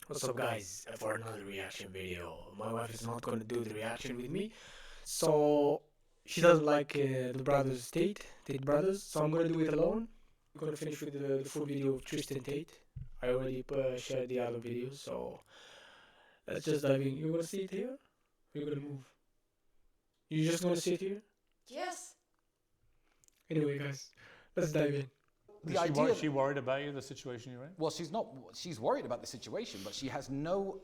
What's up, guys? For another reaction video. My wife is not gonna do the reaction with me, so she doesn't like the brothers Tate brothers. So I'm gonna do it alone. I'm gonna finish with the full video of Tristan Tate. I already shared the other videos, so let's just dive in. You're gonna see it here. You're gonna move. You're just gonna sit here. Yes. Anyway, guys, let's dive in. Is she worried about you, the situation you're in? Well, she's not. She's worried about the situation, but she has no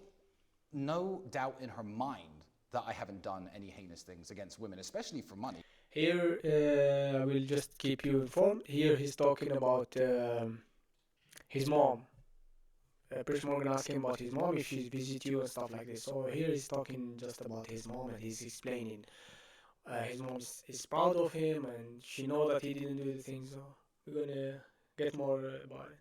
doubt in her mind that I haven't done any heinous things against women, especially for money. Here, I will just keep you informed. Here, he's talking about his mom. Piers Morgan asked him about his mom if she visits you and stuff like this. So here he's talking just about his mom and he's explaining his mom is proud of him and she knows that he didn't do the thing. So we're gonna get more about it.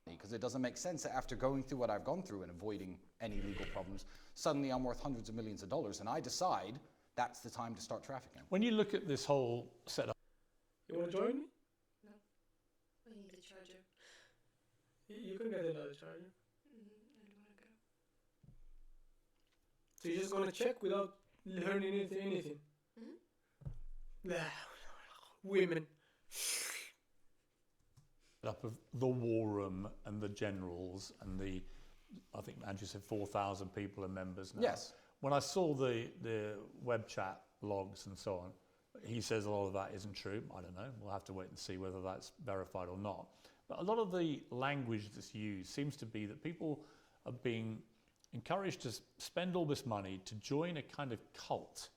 Because it doesn't make sense that after going through what I've gone through and avoiding any legal problems, suddenly I'm worth hundreds of millions of dollars, and I decide that's the time to start trafficking. When you look at this whole setup, You wanna join me? No. We need a charger. You can get another charger. I don't want to go. So you're just gonna check without learning anything. Women. up of the war room and the generals and the, I think Andrew said 4,000 people are members now. Yes. When I saw the web chat logs and so on, he says a lot of that isn't true. I don't know. We'll have to wait and see whether that's verified or not. But a lot of the language that's used seems to be that people are being encouraged to spend all this money to join a kind of cult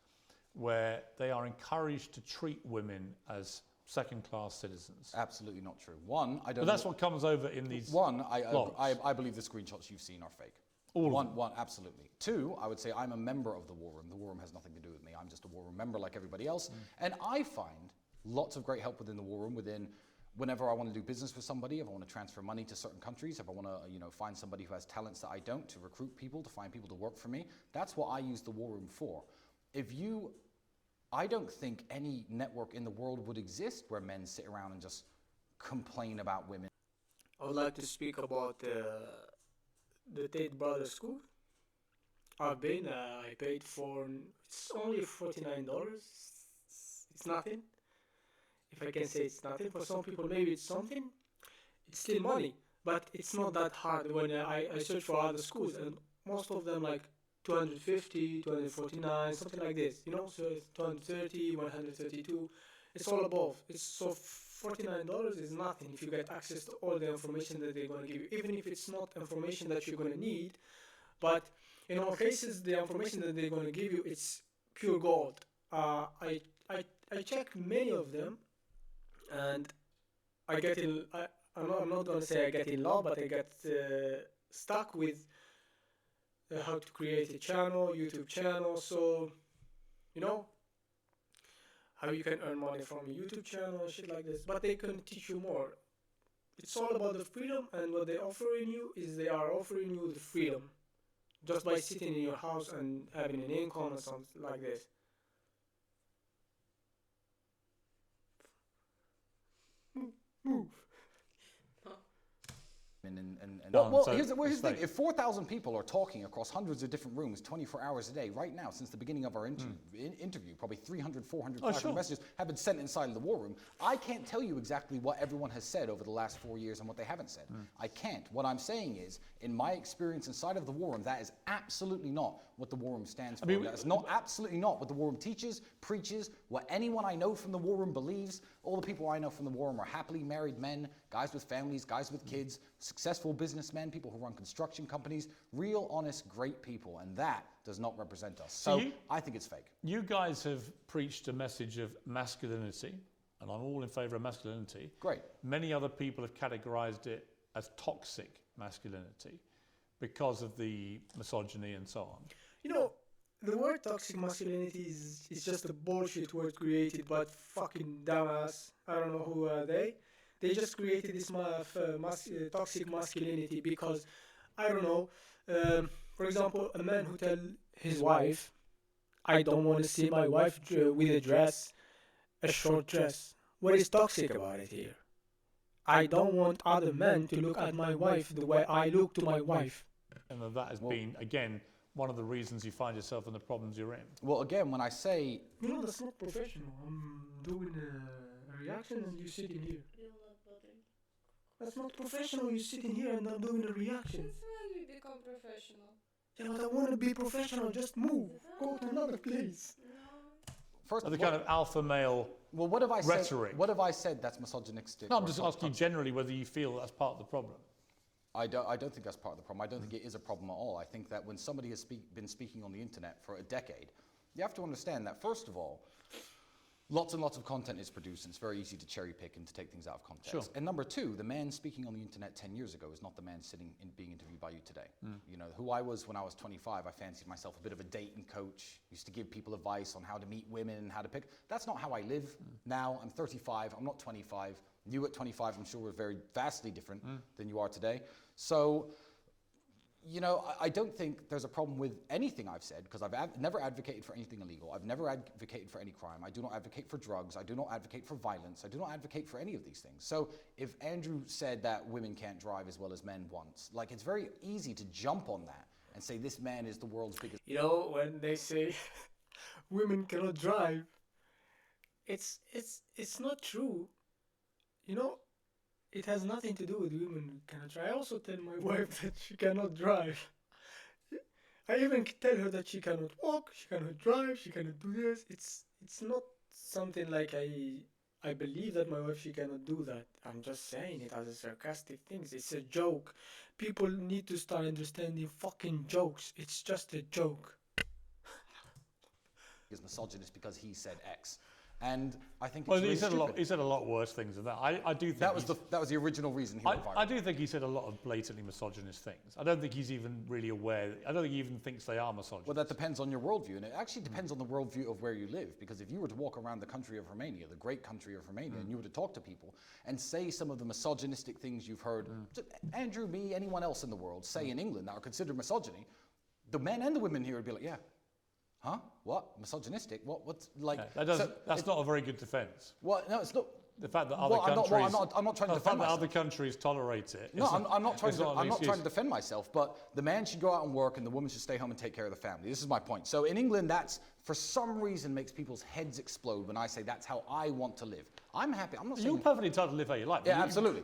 where they are encouraged to treat women as second-class citizens. Absolutely not true. One, I don't. But that's what comes over in these. One, logs. I believe the screenshots you've seen are fake. All of them. One, absolutely. Two, I would say I'm a member of the war room. The war room has nothing to do with me. I'm just a war room member like everybody else. And I find lots of great help within the war room. Whenever I want to do business with somebody, if I want to transfer money to certain countries, if I want to, find somebody who has talents that I don't, to recruit people, to find people to work for me, that's what I use the war room for. I don't think any network in the world would exist where men sit around and just complain about women. I would like to speak about the Tate Brothers School. I've been, I paid for, it's only $49. It's nothing. If I can say it's nothing, for some people maybe it's something. It's still money, but it's not that hard. When I search for other schools, and most of them like 250, 249, something like this, so it's 230, 132, it's all above. So $49 is nothing if you get access to all the information that they're going to give you, even if it's not information that you're going to need. But in all cases, the information that they're going to give you, it's pure gold. I checked many of them, and I'm not going to say I get in love, but I get stuck with how to create a channel, YouTube channel, so, how you can earn money from a YouTube channel, shit like this, but they can teach you more. It's all about the freedom, and what they're offering you is they are offering you the freedom, just by sitting in your house and having an income or something like this. Move. Well, so here's the it's thing. fake. If 4,000 people are talking across hundreds of different rooms 24 hours a day, right now, since the beginning of our interview, probably 300, 400, 500 sure. messages have been sent inside of the war room. I can't tell you exactly what everyone has said over the last 4 years and what they haven't said. I can't. What I'm saying is, in my experience inside of the war room, that is absolutely not what the war room stands for. That is absolutely not what the war room teaches, preaches, what anyone I know from the war room believes. All the people I know from the war room are happily married men, guys with families, guys with kids, successful businessmen, people who run construction companies, real, honest, great people, and that does not represent us. So I think it's fake. You guys have preached a message of masculinity, and I'm all in favour of masculinity. Great. Many other people have categorised it as toxic masculinity because of the misogyny and so on. The word toxic masculinity is just a bullshit word created by fucking dumbass. I don't know who are they. They just created this toxic masculinity because, I don't know, for example, a man who tell his wife, I don't want to see my wife with a dress, a short dress. What is toxic about it here? I don't want other men to look at my wife the way I look to my wife. And that has been, again, one of the reasons you find yourself in the problems you're in. Well, again, when I say... No, that's not professional. I'm doing a reaction and you sitting here. You'll not bother. That's not professional. You sitting here and I'm doing a reaction. Since when we become professional? Yeah, but I want to be professional. Just move. Go to another place. No. First, The kind of alpha male well, what have I rhetoric. said? What have I said that's misogynistic? No, I'm or just top- asking top- generally whether you feel that's part of the problem. I don't think that's part of the problem. I don't think it is a problem at all. I think that when somebody has been speaking on the internet for a decade, you have to understand that, first of all, lots and lots of content is produced, and it's very easy to cherry pick and to take things out of context. Sure. And number two, the man speaking on the internet 10 years ago is not the man sitting in being interviewed by you today. You know, who I was when I was 25, I fancied myself a bit of a dating coach, used to give people advice on how to meet women and how to pick. That's not how I live now. I'm 35, I'm not 25. You at 25, I'm sure, were very vastly different than you are today. So, you know, I don't think there's a problem with anything I've said, because I've never advocated for anything illegal. I've never advocated for any crime. I do not advocate for drugs. I do not advocate for violence. I do not advocate for any of these things. So if Andrew said that women can't drive as well as men once, like, it's very easy to jump on that and say this man is the world's biggest... You know, when they say women cannot drive, it's not true. You know, it has nothing to do with women who cannot drive. I also tell my wife that she cannot drive. I even tell her that she cannot walk, she cannot drive, she cannot do this. It's not something like I believe that my wife, she cannot do that. I'm just saying it as a sarcastic thing. It's a joke. People need to start understanding fucking jokes. It's just a joke. is misogynist because he said X. And I think it's Well, really he said stupid. he said a lot worse things than that. I do think That was the original reason he went viral. I do think he said a lot of blatantly misogynist things. I don't think he's even really aware. I don't think he even thinks they are misogynist. Well, that depends on your worldview, and it actually depends on the worldview of where you live. Because if you were to walk around the country of Romania, the great country of Romania, and you were to talk to people and say some of the misogynistic things you've heard, Andrew, me, anyone else in the world say in England that are considered misogyny, the men and the women here would be like, yeah, huh? What? Misogynistic? What's like? Yeah, that's not a very good defense. Well, no, it's not. The fact that other I'm countries, not trying to the defend fact that myself. other countries tolerate it. No, I'm not trying to. I'm not trying to excuse. defend myself, but the man should go out and work, and the woman should stay home and take care of the family. This is my point. So in England, that's for some reason makes people's heads explode when I say that's how I want to live. I'm happy. I'm not saying You're perfectly entitled to live how you like. Yeah, absolutely.